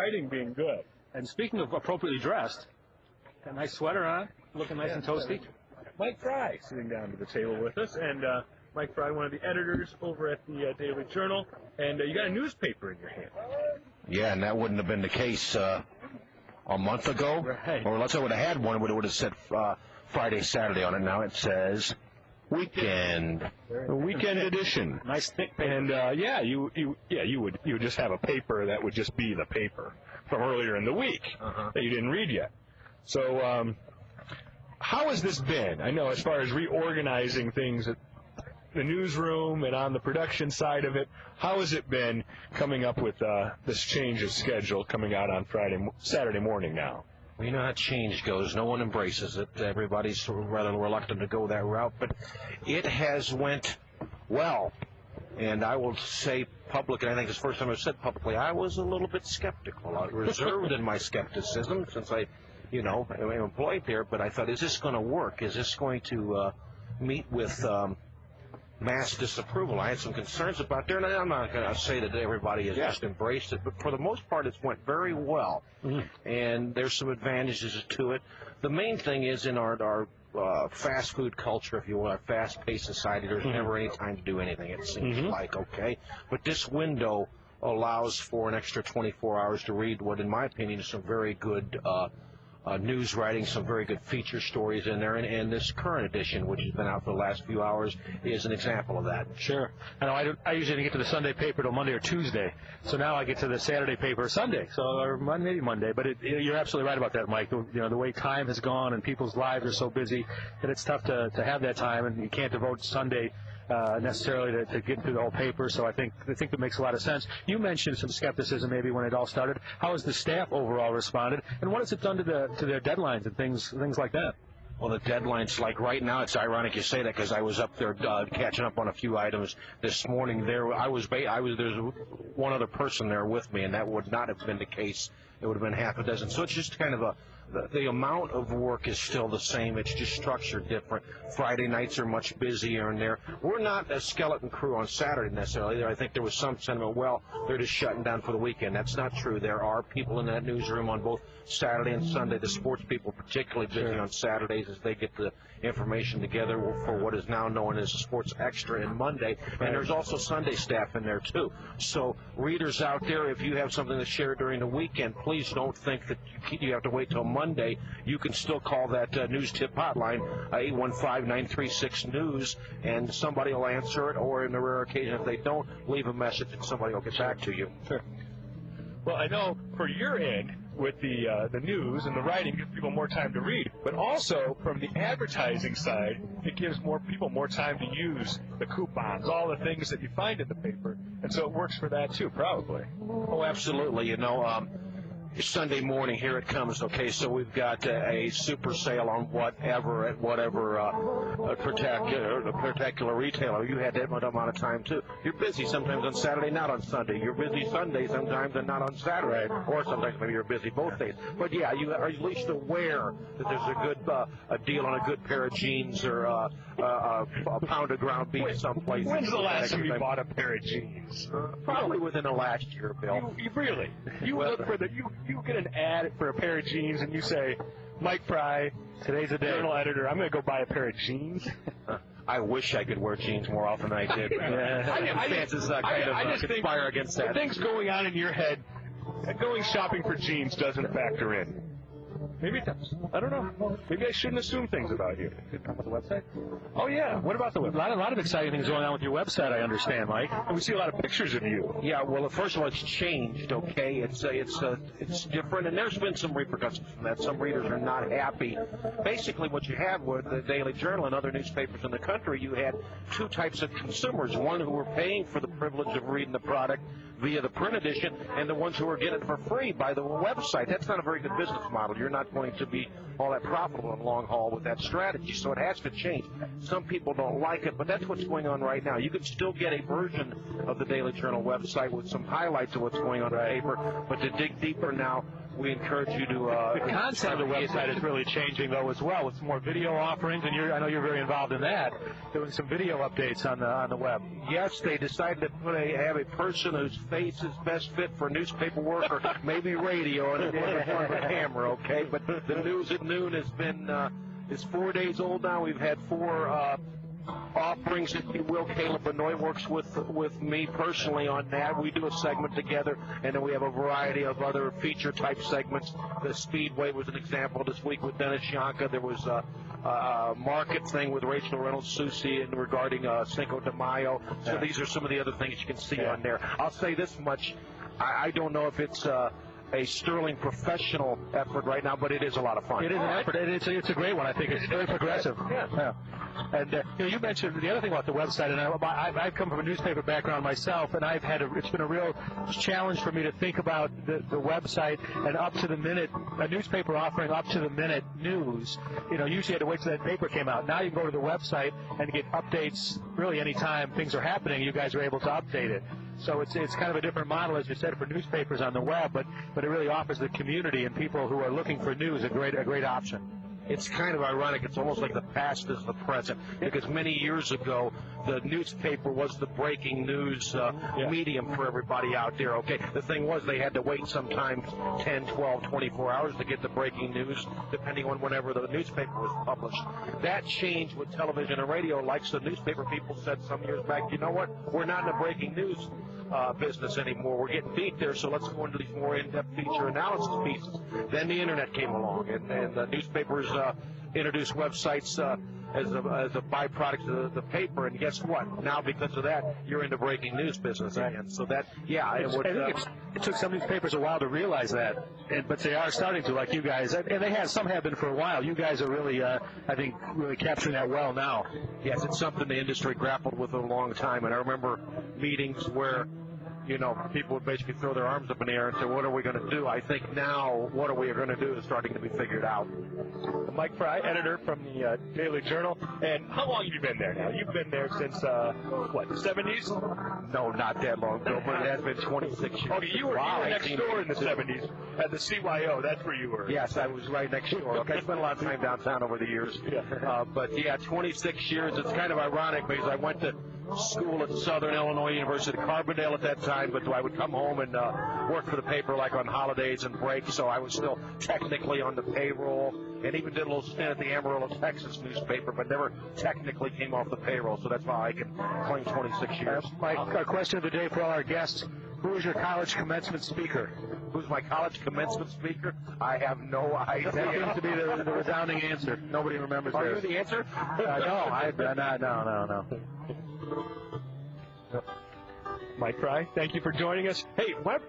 writing being good. And speaking of appropriately dressed, got a nice sweater on, looking nice and toasty. Mike Frey sitting down to the table with us, and Mike Frey, one of the editors over at the Daily Journal, and you got a newspaper in your hand. Yeah, and that wouldn't have been the case a month ago. Right. Or unless I would have had one, it would have said Friday, Saturday on it. Now it says Weekend edition. Nice thick paper. And you would just have a paper that would just be the paper from earlier in the week that you didn't read yet. So how has this been? I know as far as reorganizing things at the newsroom and on the production side of it, how has it been coming up with this change of schedule coming out on Saturday morning now? Well, you know how change goes. No one embraces it. Everybody's rather reluctant to go that route, but it has went well. And I will say publicly, I think it's the first time I've said publicly, I was a little bit skeptical. I was reserved in my skepticism since I am employed there, but I thought, is this going to work? Is this going to meet with mass disapproval? I had some concerns about there, and I'm not going to say that everybody has just embraced it, but for the most part, it's went very well. And there's some advantages to it. The main thing is in our fast food culture, if you will, our fast-paced society, there's never any time to do anything, it seems like, okay? But this window allows for an extra 24 hours to read what, in my opinion, is some very good news writing, some very good feature stories in there, and this current edition, which has been out for the last few hours, is an example of that. Sure. I know I usually didn't get to the Sunday paper till Monday or Tuesday, so now I get to the Saturday paper Sunday, or maybe Monday. But you're absolutely right about that, Mike. The way time has gone and people's lives are so busy that it's tough to have that time, and you can't devote Sunday necessarily to get through the whole paper. So I think that makes a lot of sense. You mentioned some skepticism maybe when it all started. How has the staff overall responded, and what has it done to their deadlines and things like that? Well, the deadlines, like right now, it's ironic you say that because I was up there catching up on a few items this morning. There's one other person there with me, and that would not have been the case. It would have been half a dozen. So it's just kind of the amount of work is still the same. It's just structured different. Friday nights are much busier in there. We're not a skeleton crew on Saturday necessarily. I think there was some sentiment, well, they're just shutting down for the weekend. That's not true. There are people in that newsroom on both Saturday and Sunday. The sports people particularly busy on Saturdays as they get the information together for what is now known as Sports Extra and Monday. And there's also Sunday staff in there, too. So readers out there, if you have something to share during the weekend, please don't think that you have to wait till Monday. You can still call that news tip hotline, 815-936-NEWS, and somebody will answer it, or in the rare occasion, if they don't, leave a message and somebody will get back to you. Sure. Well, I know for your end, with the news and the writing, gives people more time to read, but also from the advertising side, it gives more people more time to use the coupons, all the things that you find in the paper, and so it works for that too, probably. Oh, absolutely. Sunday morning, here it comes. Okay, so we've got a super sale on whatever at whatever particular retailer. You had that amount of time too. You're busy sometimes on Saturday, not on Sunday. You're busy Sunday sometimes and not on Saturday, or sometimes maybe you're busy both days. But yeah, you are at least aware that there's a good a deal on a good pair of jeans or a pound of ground beef someplace. When's the last time you bought a pair of jeans? Probably within the last year, Bill. You really? Look for you get an ad for a pair of jeans and you say, Mike Frey, today's the day. Journal editor, I'm going to go buy a pair of jeans. I wish I could wear jeans more often than I did. I just conspire against that. The things going on in your head, going shopping for jeans doesn't factor in. Maybe it does. I don't know. Maybe I shouldn't assume things about you. About the website? Oh, yeah. What about the website? A lot of exciting things going on with your website, I understand, Mike. And we see a lot of pictures of you. Yeah, well, first of all, it's changed, okay? It's different, and there's been some repercussions from that. Some readers are not happy. Basically, what you had with the Daily Journal and other newspapers in the country, you had two types of consumers, one who were paying for the privilege of reading the product via the print edition, and the ones who are getting it for free by the website. That's not a very good business model. You're not going to be all that profitable in the long haul with that strategy, so it has to change. Some people don't like it, but that's what's going on right now. You can still get a version of the Daily Journal website with some highlights of what's going on in the paper, but to dig deeper now, we encourage you to. The content of the website is really changing, though, as well. With more video offerings, and I know you're very involved in that, doing some video updates on the web. Yes, they decided to have a person whose face is best fit for newspaper work or maybe radio and in front of a camera, okay? But the News at Noon has been, is 4 days old now. We've had 4 offerings, if you will. Caleb Benoit works with me personally on that. We do a segment together, and then we have a variety of other feature-type segments. The Speedway was an example this week with Dennis Yohnka. There was a market thing with Rachel Reynolds-Susi regarding Cinco de Mayo. So these are some of the other things you can see on there. I'll say this much. I don't know if it's a sterling professional effort right now, but it is a lot of fun. It is an effort. It's a great one. I think it's very progressive. Yeah. And you mentioned the other thing about the website, and I've come from a newspaper background myself, and it's been a real challenge for me to think about the website and up to the minute, a newspaper offering up to the minute news. Usually you had to wait till that paper came out. Now you can go to the website and get updates really anytime things are happening. You guys are able to update it. So it's kind of a different model, as you said, for newspapers on the web, but it really offers the community and people who are looking for news a great option. It's kind of ironic. It's almost like the past is the present, because many years ago, the newspaper was the breaking news medium for everybody out there, okay? The thing was, they had to wait sometimes 10, 12, 24 hours to get the breaking news, depending on whenever the newspaper was published. That changed with television and radio. Like the newspaper people said some years back, you know what? We're not in the breaking news business anymore. We're getting beat there, so let's go into these more in-depth feature analysis pieces. Then the internet came along, and the newspapers introduced websites as a byproduct of the paper, and guess what? Now, because of that, you're in the breaking news business again. So that, it took some newspapers a while to realize that, but they are starting to, like you guys, and some have been for a while. You guys are really, I think, really capturing that well now. Yes, it's something the industry grappled with a long time, and I remember meetings where people would basically throw their arms up in the air and say, what are we going to do? I think now, what are we going to do is starting to be figured out. Mike Frey, editor from the Daily Journal. And how long have you been there now? You've been there since, the 70s? No, not that long, Bill, but it has been 26 years. Okay, you were next door in the 70s at the CYO. That's where you were. Yes, I was right next door. Okay, I spent a lot of time downtown over the years. But, 26 years. It's kind of ironic because I went to school at Southern Illinois University of Carbondale at that time, but I would come home and work for the paper like on holidays and breaks, so I was still technically on the payroll, and even did a little stint at the Amarillo, Texas newspaper, but never technically came off the payroll, so that's why I can claim 26 years. Mike, our question of the day for all our guests: who is your college commencement speaker? Who's my college commencement speaker? I have no idea. That seems to be the resounding answer. Nobody remembers Are theirs. you the answer? No. Mike Frey, thank you for joining us. Hey, what?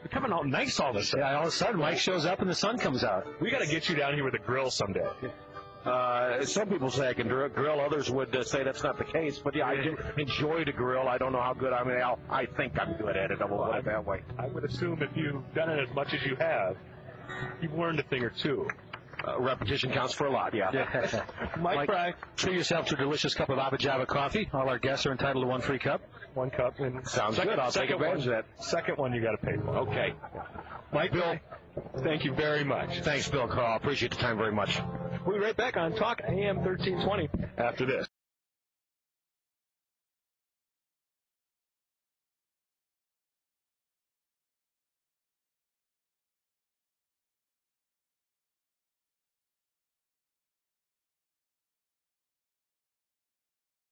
You're coming out nice all of a sudden. Yeah, all of a sudden Mike shows up and the sun comes out. We got to get you down here with a grill someday. Some people say I can grill. Others would say that's not the case. But I do enjoy to grill. I don't know how good. I think I'm good at it. I will put it that way. I would assume if you've done it as much as you have, you've learned a thing or two. Repetition counts for a lot, yeah. Mike Frey, treat yourself to a delicious cup of Abba Java coffee. All our guests are entitled to one free cup. One cup. And sounds good. I'll take advantage of that. Second one you got to pay for. Okay. Mike, Bill, thank you very much. Thanks, Bill. Carl. Appreciate the time very much. We'll be right back on Talk AM 1320 after this.